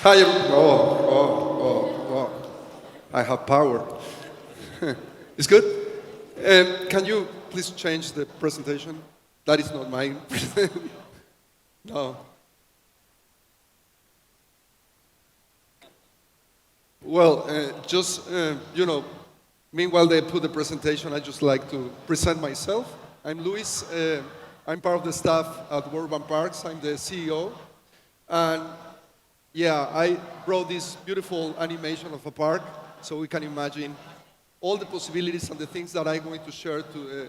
Hi, I have power. It's good. Can you please change the presentation? That is not mine. No. Well, meanwhile they put the presentation, I just like to present myself. I'm Luis. I'm part of the staff at World Urban Parks. I'm the CEO. And yeah, I brought this beautiful animation of a park so we can imagine all the possibilities and the things that I'm going to share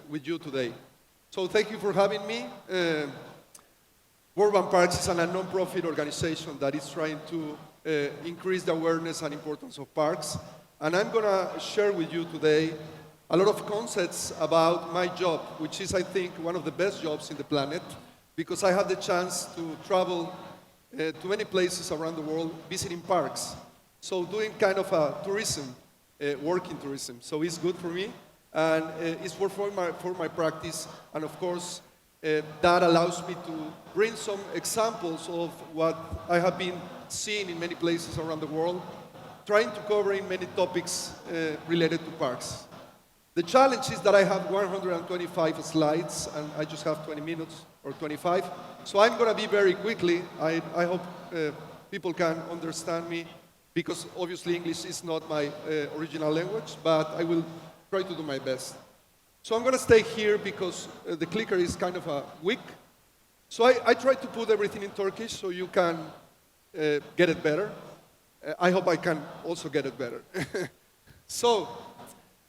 with you today. So thank you for having me. World Urban Parks is a non-profit organization that is trying to increase the awareness and importance of parks. And I'm going to share with you today a lot of concepts about my job, which is, I think, one of the best jobs in the planet, because I had the chance to travel to many places around the world visiting parks. So doing kind of a tourism, working tourism. So it's good for me, and it's for my practice. And of course, that allows me to bring some examples of what I have been seeing in many places around the world, trying to cover in many topics related to parks. The challenge is that I have 125 slides, and I just have 20 minutes or 25. So I'm going to be very quickly. I hope people can understand me, because obviously English is not my original language, but I will try to do my best. So I'm going to stay here because the clicker is kind of weak. So I try to put everything in Turkish so you can get it better. I hope I can also get it better. So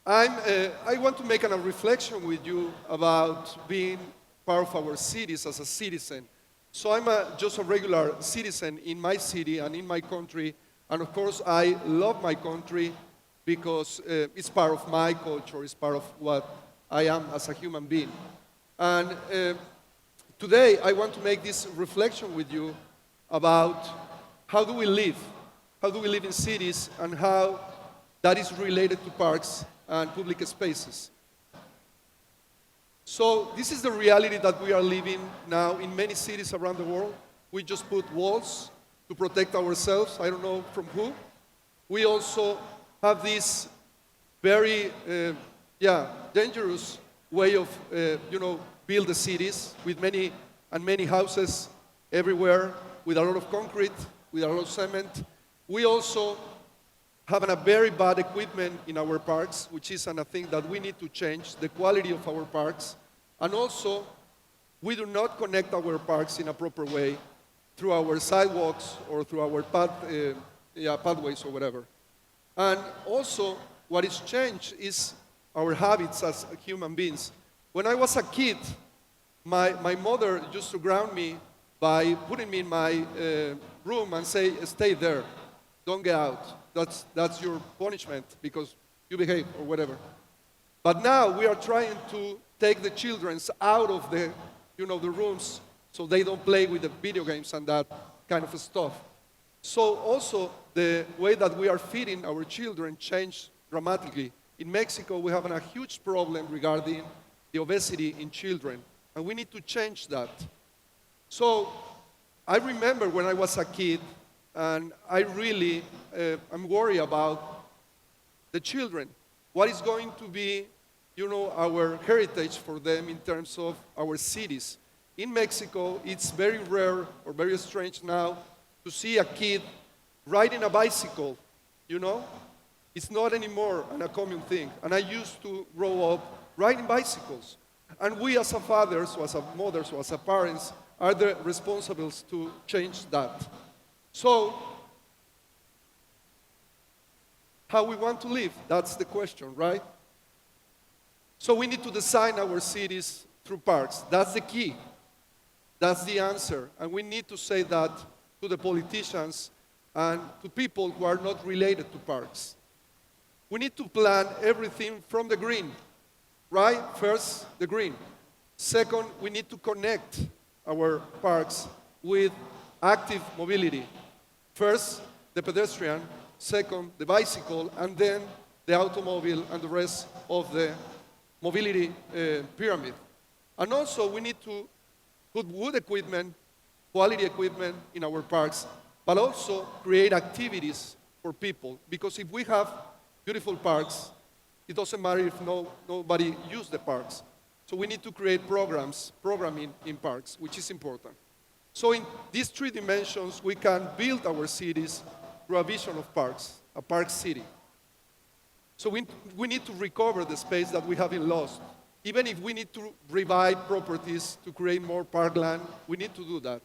I want to make a reflection with you about being part of our cities as a citizen. So I'm just a regular citizen in my city and in my country. And of course, I love my country because it's part of my culture, it's part of what I am as a human being. And today, I want to make this reflection with you about how do we live? How do we live in cities, and how that is related to parks and public spaces. So this is the reality that we are living now in many cities around the world. We just put walls to protect ourselves, I don't know from who. We also have this very dangerous way of build the cities with many houses everywhere, with a lot of concrete, with a lot of cement. We also have a very bad equipment in our parks, which is a thing that we need to change, the quality of our parks. And also, we do not connect our parks in a proper way through our sidewalks or through our pathways or whatever. And also, what is changed is our habits as human beings. When I was a kid, my mother used to ground me by putting me in my room and say, stay there, don't get out. That's your punishment because you behave or whatever. But now we are trying to take the children out of the rooms so they don't play with the video games and that kind of stuff. So also the way that we are feeding our children changed dramatically. In Mexico, we have a huge problem regarding the obesity in children, and we need to change that. So I remember when I was a kid, and I really am worried about the children. What is going to be, our heritage for them in terms of our cities? In Mexico, it's very rare or very strange now to see a kid riding a bicycle, It's not anymore a common thing. And I used to grow up riding bicycles. And we as a fathers, or as a mothers, or as a parents, are the responsibles to change that. So, how we want to live, that's the question, right? So we need to design our cities through parks. That's the key. That's the answer. And we need to say that to the politicians and to people who are not related to parks. We need to plan everything from the green, right? First, the green. Second, we need to connect our parks with active mobility. First, the pedestrian. Second, the bicycle. And then the automobile and the rest of the mobility pyramid. And also, we need to put wood equipment, quality equipment in our parks. but also create activities for people. Because if we have beautiful parks, it doesn't matter if nobody uses the parks. So we need to create programming in parks, which is important. So in these three dimensions, we can build our cities through a vision of parks, a park city. So we need to recover the space that we have lost. Even if we need to revive properties to create more parkland, we need to do that.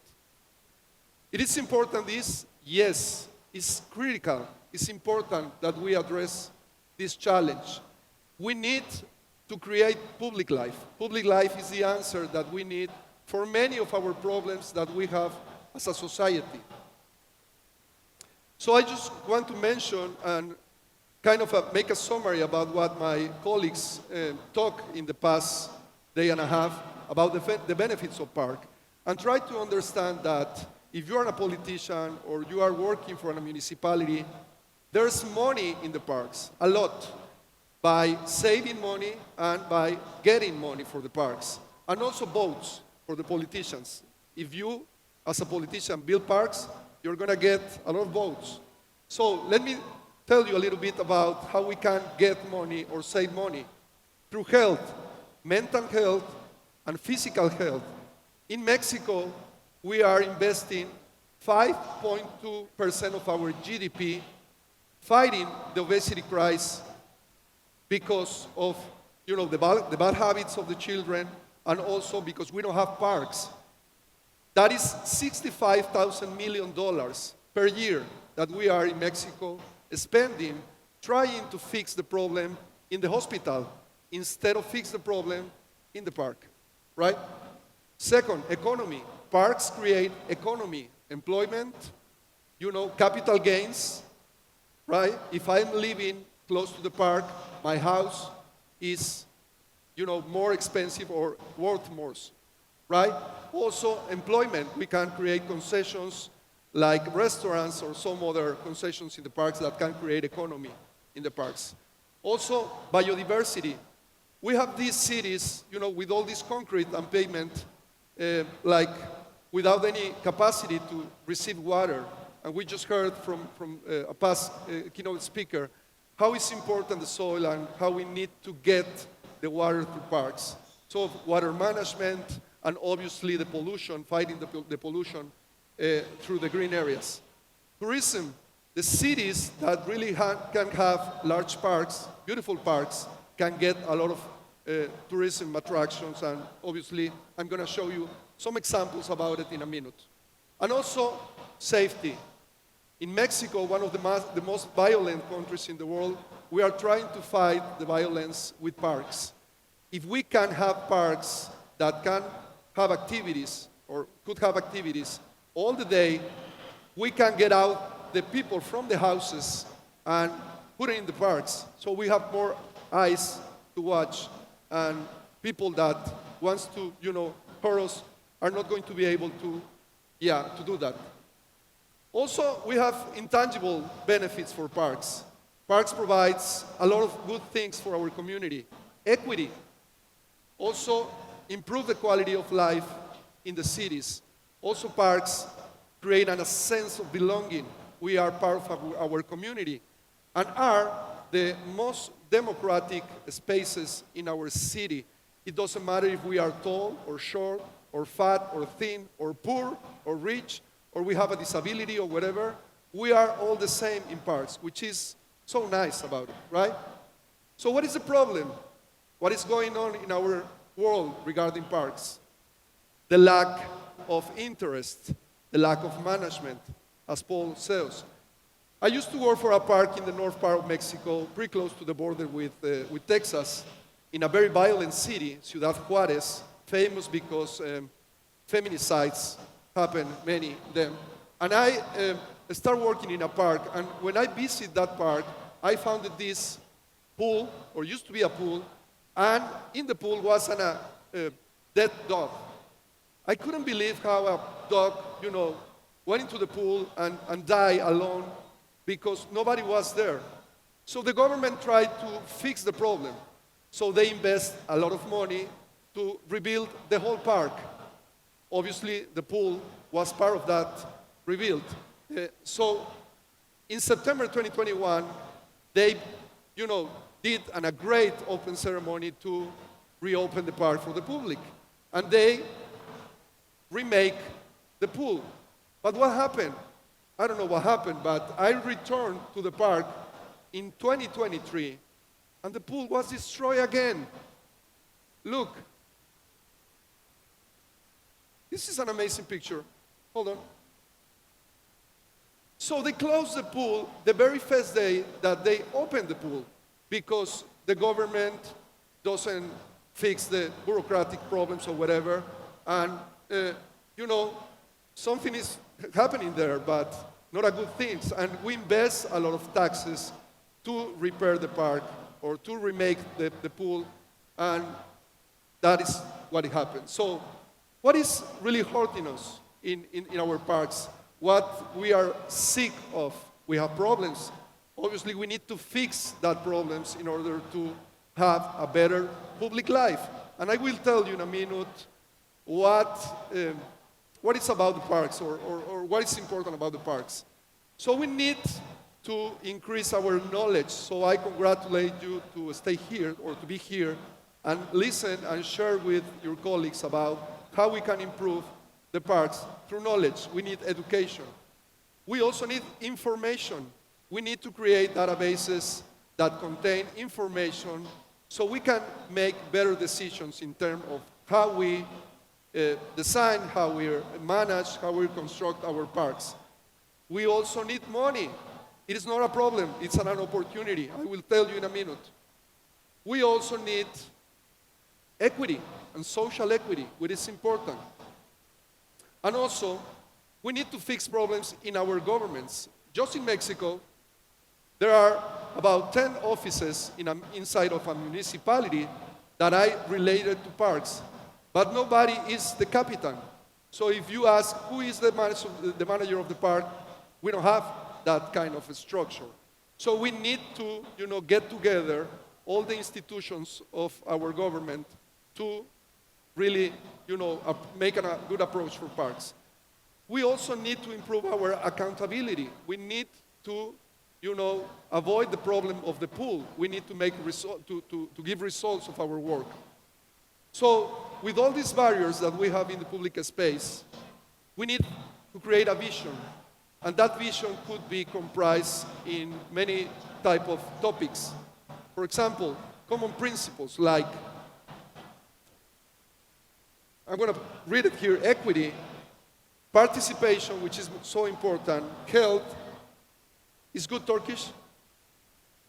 It is important, yes, it's critical. It's important that we address this challenge. We need to create public life. Public life is the answer that we need for many of our problems that we have as a society. So I just want to mention and kind of make a summary about what my colleagues talked in the past day and a half about the benefits of park, and try to understand that if you are a politician or you are working for a municipality, there's money in the parks, a lot, by saving money and by getting money for the parks, and also votes for the politicians. If you, as a politician, build parks, you're going to get a lot of votes. So let me tell you a little bit about how we can get money or save money through health, mental health, and physical health. In Mexico, we are investing 5.2% of our GDP fighting the obesity crisis because of the bad habits of the children, and also because we don't have parks. That is $65,000 million per year that we are in Mexico spending trying to fix the problem in the hospital instead of fix the problem in the park, right? Second, economy. Parks create economy, employment, capital gains, right? If I'm living close to the park, my house is, more expensive or worth more, right? Also, employment. We can create concessions like restaurants or some other concessions in the parks that can create economy in the parks. Also, biodiversity. We have these cities, with all this concrete and pavement, like without any capacity to receive water. And we just heard from a past keynote speaker how it's important the soil and how we need to get the water through parks. So water management and obviously the pollution, fighting the pollution through the green areas. Tourism, the cities that really can have large parks, beautiful parks, can get a lot of tourism attractions, and obviously I'm going to show you some examples about it in a minute. And also safety. In Mexico, one of the most violent countries in the world, we are trying to fight the violence with parks. If we can have parks that can have activities or could have activities all the day, we can get out the people from the houses and put it in the parks. So we have more eyes to watch, and people that wants to, hurt us are not going to be able to do that. Also, we have intangible benefits for parks. Parks provides a lot of good things for our community. Equity. Also, improve the quality of life in the cities. Also, parks create a sense of belonging. We are part of our community and are the most democratic spaces in our city. It doesn't matter if we are tall or short or fat or thin or poor or rich or we have a disability or whatever. We are all the same in parks, which is so nice about it, right? So what is the problem? What is going on in our world regarding parks? The lack of interest, the lack of management, as Paul says. I used to work for a park in the north part of Mexico, pretty close to the border with Texas, in a very violent city, Ciudad Juárez, famous because feminicides happen, many of them. And I started working in a park, and when I visited that park, I found that this pool, or used to be a pool, and in the pool was a dead dog. I couldn't believe how a dog, went into the pool and died alone because nobody was there. So the government tried to fix the problem. So they invest a lot of money to rebuild the whole park. Obviously, the pool was part of that rebuild. So in September 2021, they, did a great open ceremony to reopen the park for the public. And they remake the pool. But what happened? I don't know what happened, but I returned to the park in 2023, and the pool was destroyed again. Look. This is an amazing picture. Hold on. So they closed the pool the very first day that they opened the pool because the government doesn't fix the bureaucratic problems or whatever. And, something is happening there, but not a good thing. And we invest a lot of taxes to repair the park or to remake the pool, and that is what happened. So what is really hurting us in our parks? What we are sick of? We have problems. Obviously, we need to fix that problems in order to have a better public life. And I will tell you in a minute what is about the parks or what is important about the parks. So we need to increase our knowledge. So I congratulate you to stay here or to be here and listen and share with your colleagues about how we can improve the parks through knowledge. We need education. We also need information. We need to create databases that contain information so we can make better decisions in terms of how we design, how we manage, how we construct our parks. We also need money. It is not a problem, it's an opportunity. I will tell you in a minute. We also need equity and social equity, which is important. And also, we need to fix problems in our governments. Just in Mexico, there are about 10 offices inside of a municipality that are related to parks. But nobody is the captain. So if you ask who is the manager of the park, we don't have that kind of a structure. So we need to, get together all the institutions of our government to really, make a good approach for parks. We also need to improve our accountability. We need to, avoid the problem of the pool. We need to make to give results of our work. So with all these barriers that we have in the public space, we need to create a vision. And that vision could be comprised in many type of topics. For example, common principles like, I'm going to read it here, equity, participation, which is so important, health, is good Turkish?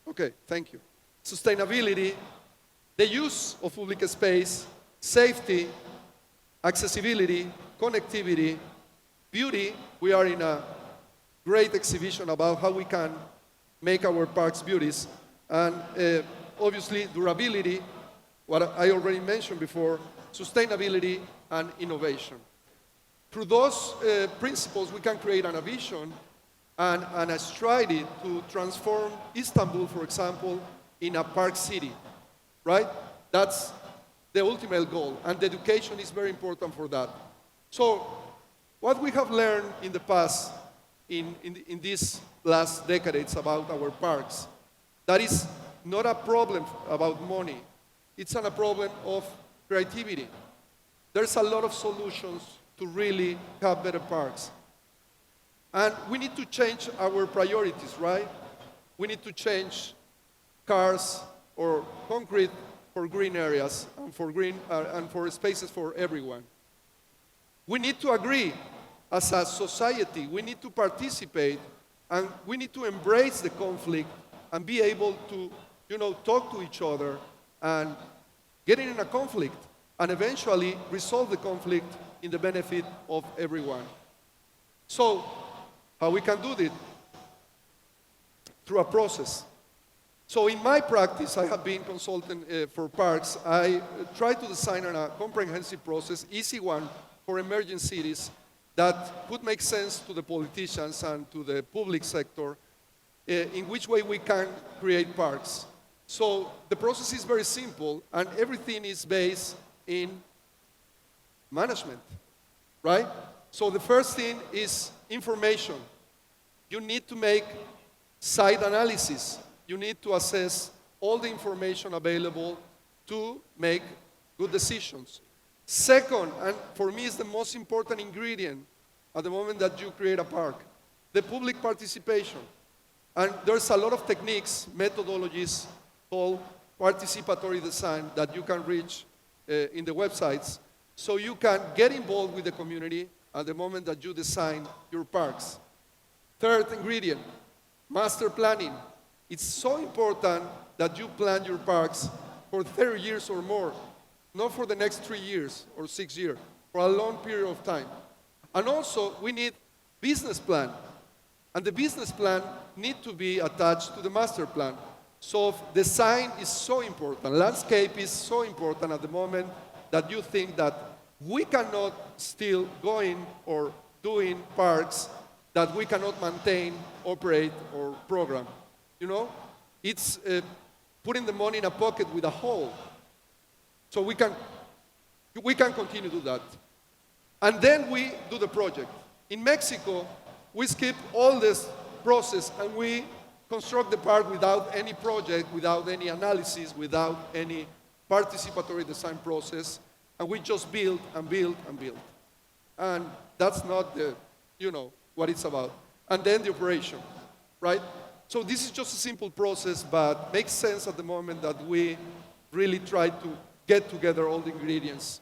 Okay, thank you. Sustainability, the use of public space, safety, accessibility, connectivity, beauty. We are in a great exhibition about how we can make our parks beauties, and obviously durability, what I already mentioned before, sustainability and innovation. Through those principles, we can create a vision and a strategy to transform Istanbul, for example, in a park city, right? That's the ultimate goal, and the education is very important for that. So what we have learned in the past, in these last decades about our parks, that is not a problem about money. It's not a problem of creativity. There's a lot of solutions to really have better parks. And we need to change our priorities, right? We need to change cars or concrete for green areas and for spaces for everyone. We need to agree as a society. We need to participate, and we need to embrace the conflict and be able to, talk to each other and get in a conflict and eventually resolve the conflict in the benefit of everyone. So, how we can do this? Through a process. So in my practice, I have been consultant for parks. I try to design a comprehensive process, easy one, for emerging cities that would make sense to the politicians and to the public sector, in which way we can create parks. So the process is very simple, and everything is based in management, right? So the first thing is information. You need to make site analysis. You need to assess all the information available to make good decisions. Second, and for me is the most important ingredient at the moment that you create a park, the public participation. And there's a lot of techniques, methodologies called participatory design that you can reach in the websites, so you can get involved with the community at the moment that you design your parks. Third ingredient, master planning. It's so important that you plan your parks for 30 years or more, not for the next 3 years or 6 years, for a long period of time. And also, we need business plan. And the business plan needs to be attached to the master plan. So design is so important. Landscape is so important at the moment that you think that we cannot still going or doing parks that we cannot maintain, operate, or program. You know, it's putting the money in a pocket with a hole. So we can continue to do that. And then we do the project. In Mexico, we skip all this process and we construct the park without any project, without any analysis, without any participatory design process, and we just build and build and build. And that's not what it's about. And then the operation, right? So this is just a simple process, but makes sense at the moment that we really try to get together all the ingredients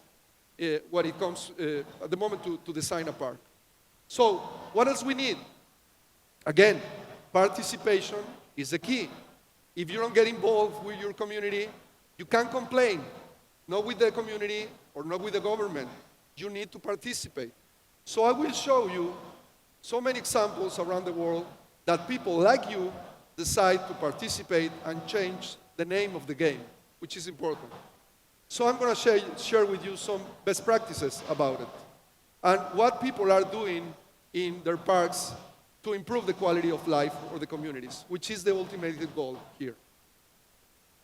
when it comes at the moment to design a park. So what else we need? Again, participation is the key. If you don't get involved with your community, you can't complain, not with the community or not with the government. You need to participate. So I will show you so many examples around the world that people like you decide to participate and change the name of the game, which is important. So I'm going to share with you some best practices about it and what people are doing in their parks to improve the quality of life for the communities, which is the ultimate goal here.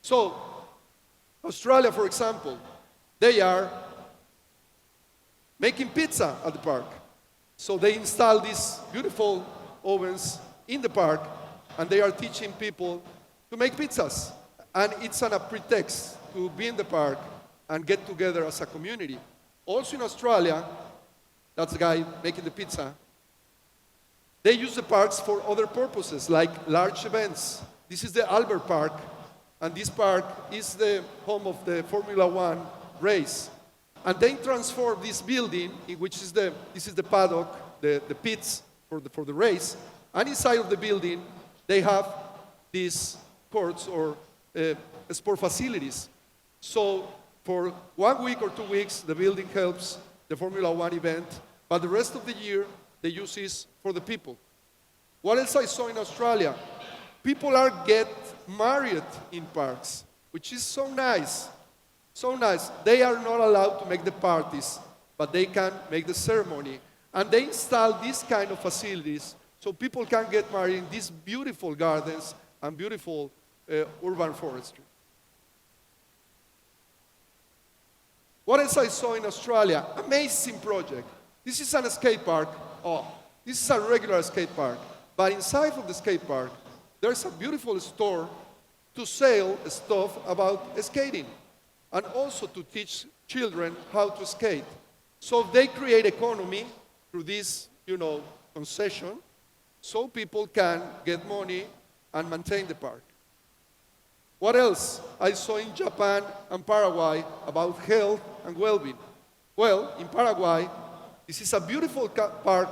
So, Australia, for example, they are making pizza at the park. So they install these beautiful ovens in the park, and they are teaching people to make pizzas. And it's a pretext to be in the park and get together as a community. Also in Australia, that's the guy making the pizza, they use the parks for other purposes, like large events. This is the Albert Park, and this park is the home of the Formula One race. And they transform this building, this is the paddock, the pits for the race, and inside of the building, they have these courts or sport facilities. So for 1 week or 2 weeks, the building helps the Formula One event, but the rest of the year, they use this for the people. What else I saw in Australia? People get married in parks, which is so nice. So nice. They are not allowed to make the parties, but they can make the ceremony. And they install these kind of facilities so people can get married in these beautiful gardens and beautiful urban forestry. What else I saw in Australia? Amazing project. This is an skate park. Oh, this is a regular skate park. But inside of the skate park, there's a beautiful store to sell stuff about skating and also to teach children how to skate. So they create economy through this, concession, so people can get money and maintain the park. What else I saw in Japan and Paraguay about health and well-being? Well, in Paraguay, this is a beautiful park.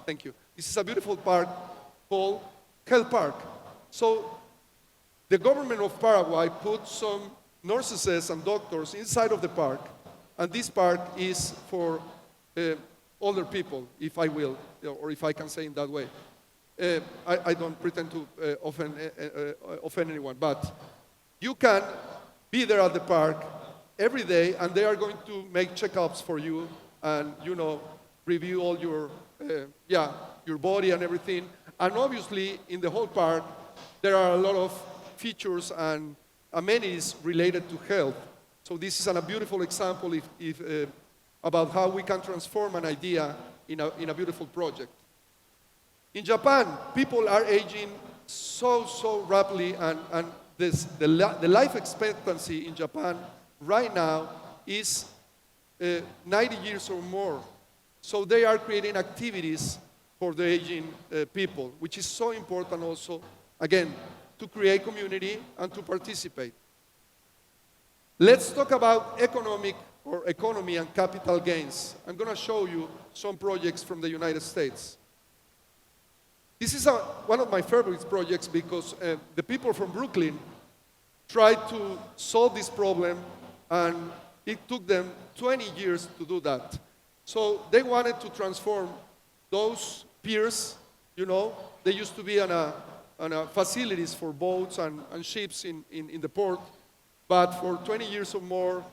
Thank you. This is a beautiful park called Health Park. So the government of Paraguay put some nurses and doctors inside of the park, and this park is for older people, if I will, or if I can say in that way. I don't pretend to offend anyone, but you can be there at the park every day, and they are going to make checkups for you and, review all your body and everything. And obviously, in the whole park, there are a lot of features and amenities related to health. So this is a beautiful example about how we can transform an idea in a beautiful project. In Japan, people are aging so rapidly, and the life expectancy in Japan right now is 90 years or more. So they are creating activities for the aging people, which is so important also, again, to create community and to participate. Let's talk about economy and capital gains. I'm going to show you some projects from the United States. This is one of my favorite projects because the people from Brooklyn tried to solve this problem, and it took them 20 years to do that. So they wanted to transform those piers, they used to be on a facilities for boats and ships in the port, but for 20 years or more,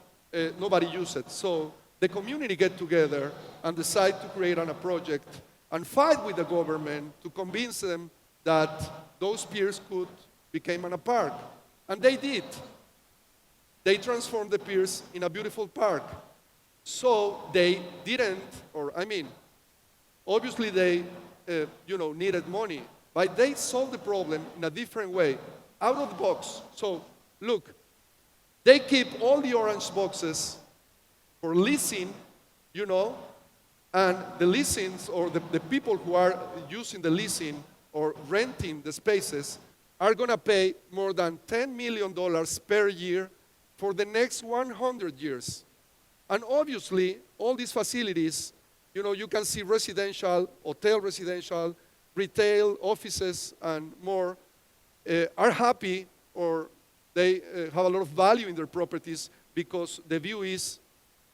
nobody used it. So the community get together and decide to create a project and fight with the government to convince them that those piers could become a park. And they did. They transformed the piers in a beautiful park. So they didn't, obviously they, needed money, but they solved the problem in a different way, out of the box. So look, they keep all the orange boxes for leasing, and the leasings, or the people who are using the leasing or renting the spaces, are going to pay more than $10 million per year for the next 100 years. And obviously, all these facilities, you can see residential, hotel residential, retail, offices, and more, are happy, or they have a lot of value in their properties because the view is,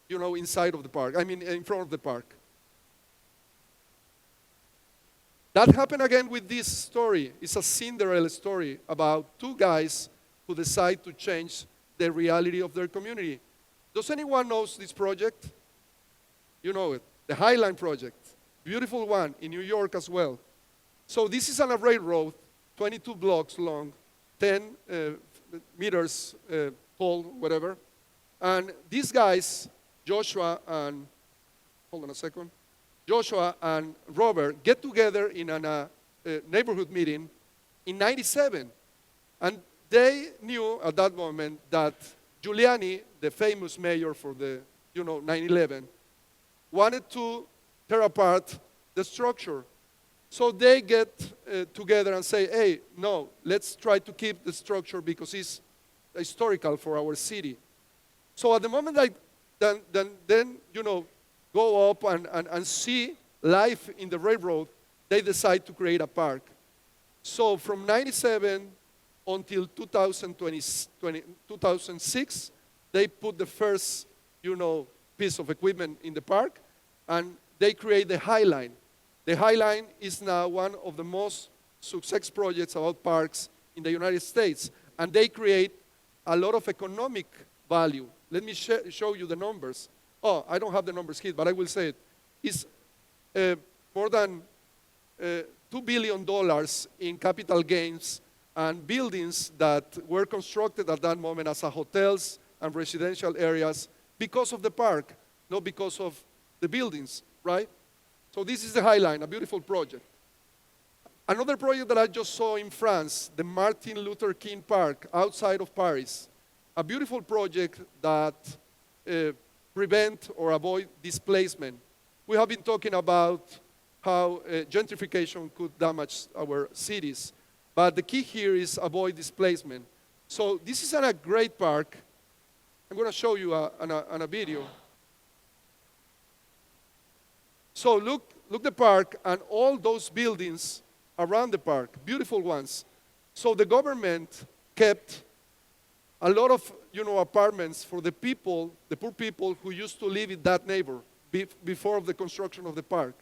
inside of the park, in front of the park. That happened again with this story. It's a Cinderella story about two guys who decide to change the reality of their community. Does anyone know this project? You know it, the Highline Project. Beautiful one in New York as well. So this is on a railroad, 22 blocks long, 10 meters tall, whatever. And these guys, Joshua and Robert, get together in a neighborhood meeting in '97. And they knew at that moment that Giuliani, the famous mayor for the 9/11, wanted to tear apart the structure. So they get together and say, hey, no, let's try to keep the structure because it's historical for our city. So at the moment then go up and see life in the railroad, they decide to create a park. So from '97 until 2006, they put the first, piece of equipment in the park, and they create the Highline. The Highline is now one of the most success projects about parks in the United States, and they create a lot of economic value. Let me show you the numbers. Oh, I don't have the numbers here, but I will say it. It's more than $2 billion in capital gains and buildings that were constructed at that moment as hotels and residential areas because of the park, not because of the buildings, right? So this is the Highline, a beautiful project. Another project that I just saw in France, the Martin Luther King Park outside of Paris. A beautiful project that prevent or avoid displacement. We have been talking about how gentrification could damage our cities, but the key here is avoid displacement. So this is a great park. I'm going to show you on a video. So look the park and all those buildings around the park, beautiful ones. So the government kept a lot of apartments for the people, the poor people who used to live in that neighborhood before the construction of the park.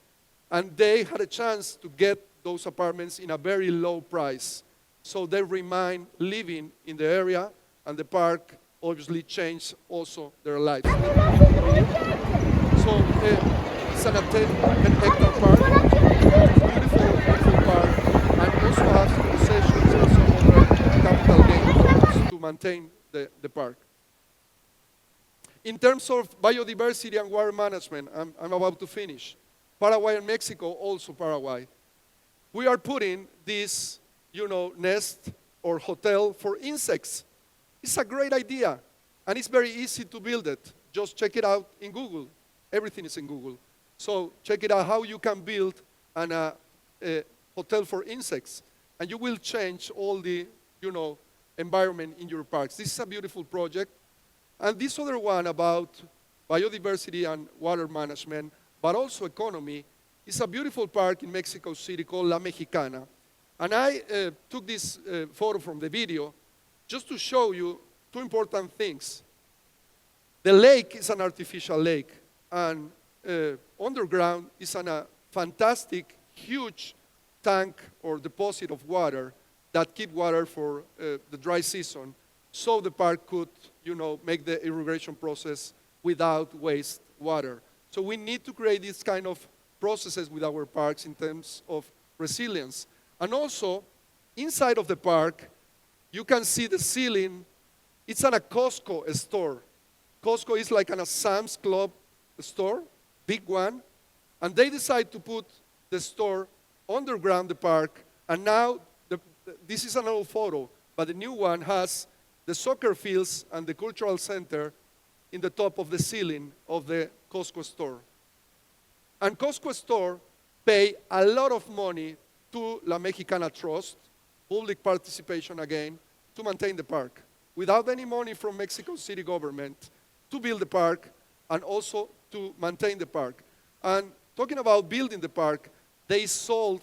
And they had a chance to get those apartments in a very low price. So they remain living in the area, and the park obviously changed also their lives. So it's an 10-hectare park, beautiful park, and also has concessions and some other capital gains to maintain the park. In terms of biodiversity and water management, I'm about to finish. Paraguay and Mexico, also Paraguay. we are putting this, nest or hotel for insects. It's a great idea, and it's very easy to build it. Just check it out in Google. Everything is in Google. So check it out how you can build a hotel for insects, and you will change all the, environment in your parks. This is a beautiful project. And this other one about biodiversity and water management, but also economy, is a beautiful park in Mexico City called La Mexicana. And I took this photo from the video just to show you two important things. The lake is an artificial lake, and underground is a fantastic, huge tank or deposit of water that keep water for the dry season, so the park could, make the irrigation process without waste water. So we need to create these kind of processes with our parks in terms of resilience. And also, inside of the park, you can see the ceiling. It's a Costco store. Costco is like a Sam's Club store, big one. And they decide to put the store underground the park. And now, this is an old photo, but the new one has the soccer fields and the cultural center in the top of the ceiling of the Costco store. And Costco store pay a lot of money to La Mexicana Trust, public participation again, to maintain the park, without any money from Mexico City government, to build the park and also to maintain the park. And talking about building the park, they sold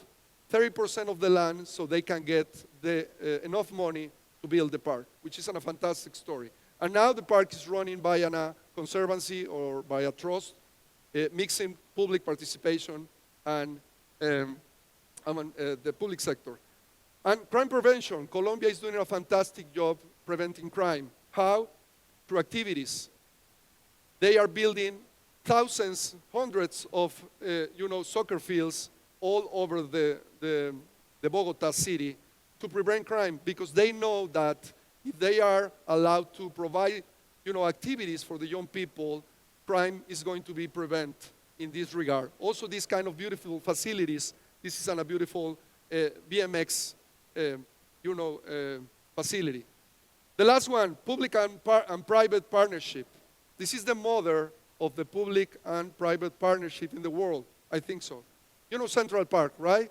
30% of the land so they can get enough money to build the park, which is a fantastic story. And now the park is running by a conservancy or by a trust, mixing public participation and the public sector. And crime prevention. Colombia is doing a fantastic job preventing crime. How? Through activities. They are building thousands, hundreds of soccer fields all over the Bogota city to prevent crime, because they know that if they are allowed to provide activities for the young people, crime is going to be prevented in this regard. Also, these kind of beautiful facilities. This is a beautiful BMX facility. The last one, public and private partnership. This is the mother of the public and private partnership in the world. I think so. Central Park, right?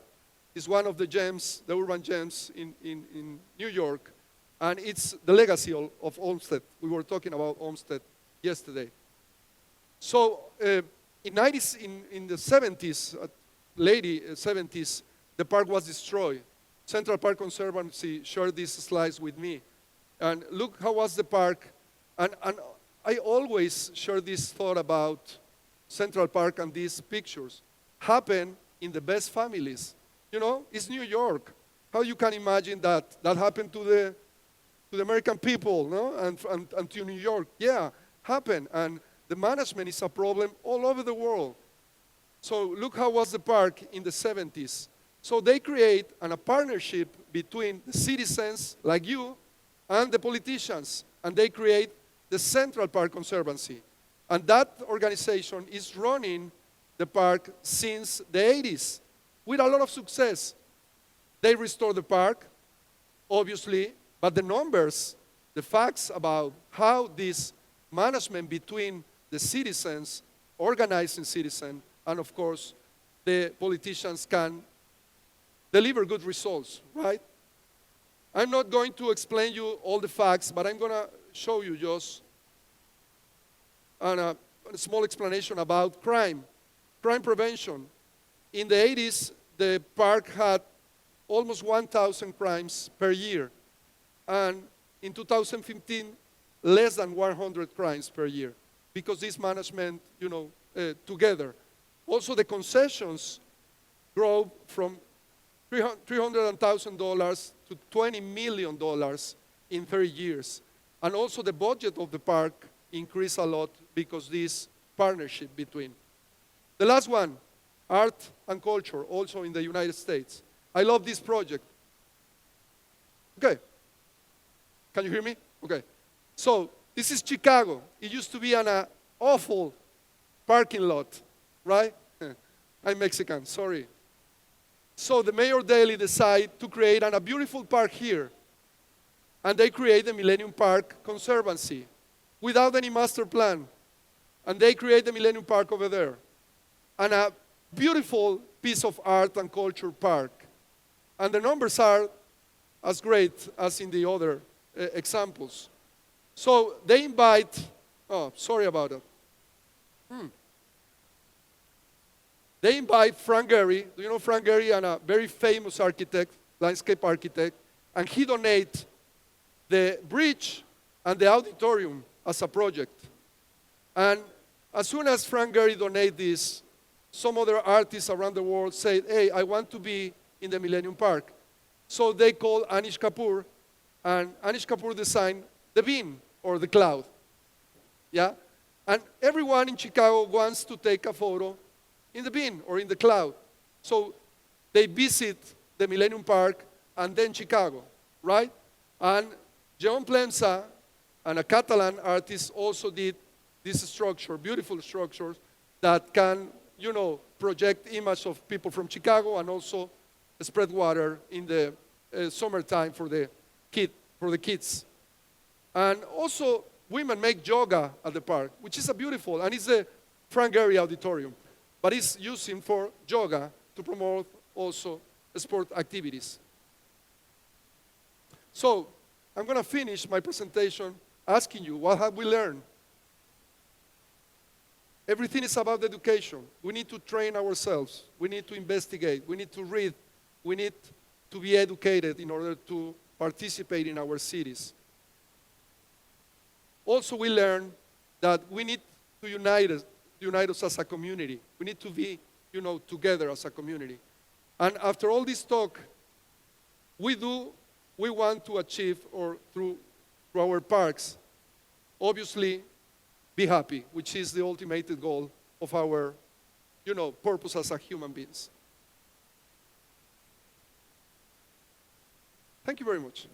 It's one of the gems, the urban gems in New York. And it's the legacy of Olmsted. We were talking about Olmsted yesterday. So in the 70s, late 70s, the park was destroyed. Central Park Conservancy shared these slides with me. And look how was the park. And I always share this thought about Central Park and these pictures. Happen in the best families. It's New York. How you can imagine that happened to the American people, no? And to New York. Yeah, happened. And the management is a problem all over the world. So look how was the park in the 70s. So they create a partnership between the citizens like you and the politicians. And they create the Central Park Conservancy. And that organization is running the park since the 80s with a lot of success. They restore the park, obviously, but the numbers, the facts about how this management between the citizens, organizing citizens, and of course, the politicians can deliver good results, right? I'm not going to explain you all the facts, but I'm going to show you just a small explanation about crime. Crime prevention. In the 80s, the park had almost 1,000 crimes per year. And in 2015, less than 100 crimes per year, because this management, together. Also, the concessions grow from $300,000 to $20 million in 30 years. And also the budget of the park increased a lot because this partnership between. The last one, art and culture, also in the United States. I love this project. Okay. Can you hear me? Okay. So this is Chicago. It used to be an awful parking lot, right? I'm Mexican, sorry. So the Mayor Daley decided to create a beautiful park here. And they create the Millennium Park Conservancy without any master plan. And they create the Millennium Park over there. And a beautiful piece of art and culture park. And the numbers are as great as in the other examples. So they invite, oh, sorry about that. They invite Frank Gehry. Do you know Frank Gehry? And a very famous architect, landscape architect. And he donates the bridge and the auditorium as a project. And as soon as Frank Gehry donated this, some other artists around the world said, hey, I want to be in the Millennium Park. So they called Anish Kapoor, and Anish Kapoor designed the bean, or the cloud. Yeah? And everyone in Chicago wants to take a photo in the bean or in the cloud. So they visit the Millennium Park and then Chicago, right? And John Plemsa and a Catalan artist also did this structure, beautiful structures that can, you know, project image of people from Chicago and also spread water in the summertime for the kids. And also, women make yoga at the park, which is a beautiful, and it's the Frank Gehry Auditorium. But it's using for yoga to promote also sport activities. So, I'm going to finish my presentation asking you, what have we learned? Everything is about education. We need to train ourselves. We need to investigate. We need to read. We need to be educated in order to participate in our cities. Also, we learned that we need to unite us as a community. We need to be, you know, together as a community. And after all this talk, we want to achieve, or through our parks, obviously, be happy, which is the ultimate goal of our, you know, purpose as a human beings. Thank you very much.